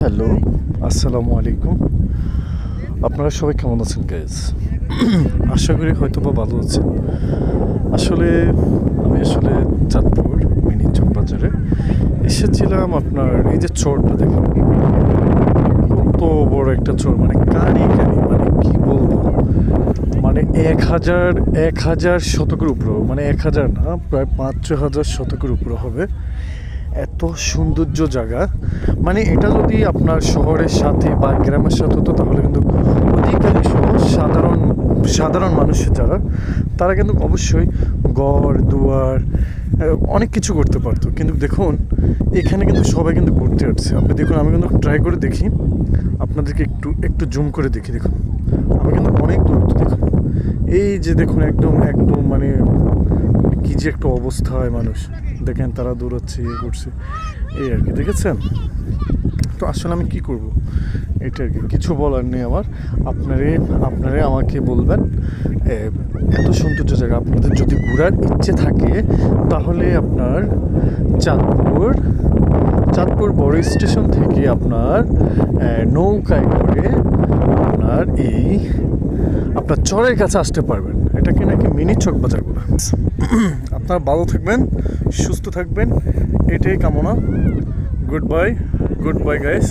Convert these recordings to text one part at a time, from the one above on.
Hello, আসসালামু আলাইকুম। আপনারা সবাই কেমন আছেন গাইজ? আশা করি হয়তো বা ভালো আছেন। আসলে আমি চাঁদপুর মিনি চক বাজারে এসেছিলাম। আপনার এই যে চরটা দেখেন, কত বড় একটা চর, মানে কানি কানি, মানে কি বলবো, মানে ১,০০০ শতকের উপরে, মানে ১,০০০ না, প্রায় ৫-৬ হাজার শতকের উপরে হবে। এত সৌন্দর্য জায়গা, মানে এটা যদি আপনার শহরের সাথে বা গ্রামের সাথে হতো তাহলে কিন্তু অধিকাংশ সাধারণ সাধারণ মানুষ যারা, তারা কিন্তু অবশ্যই ঘর দুয়ার অনেক কিছু করতে পারতো। কিন্তু দেখুন, এখানে কিন্তু সবাই কিন্তু ঘুরতে আসছে। আপনি দেখুন, আমি কিন্তু ট্রাই করে দেখি, আপনাদেরকে একটু একটু জুম করে দেখি। দেখুন, আমি কিন্তু অনেক দূরত্ব, দেখুন এই যে দেখুন, একদম একদম মানে কী যে একটা অবস্থা হয় মানুষ, দেখেন তারা দৌড়াচ্ছে, ইয়ে করছে, এই আর কি, দেখেছেন? তো আসলে আমি কি করব, এটা আর কি, কিছু বলার নেই আমার। আপনারে আমাকে বলবেন, এত সৌন্দর্য জায়গা আপনাদের যদি ঘোরার ইচ্ছে থাকে তাহলে আপনার চাঁদপুর চাঁদপুর বড় স্টেশন থেকে আপনার নৌকায় করে আপনার চরের কাছে আসতে পারবেন। এটাকে নাকি মিনি চক বাজার বলে। আপনারা ভালো থাকবেন, সুস্থ থাকবেন, এটাই কামনা। Good bye, good bye guys,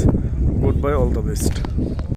good bye, all the best.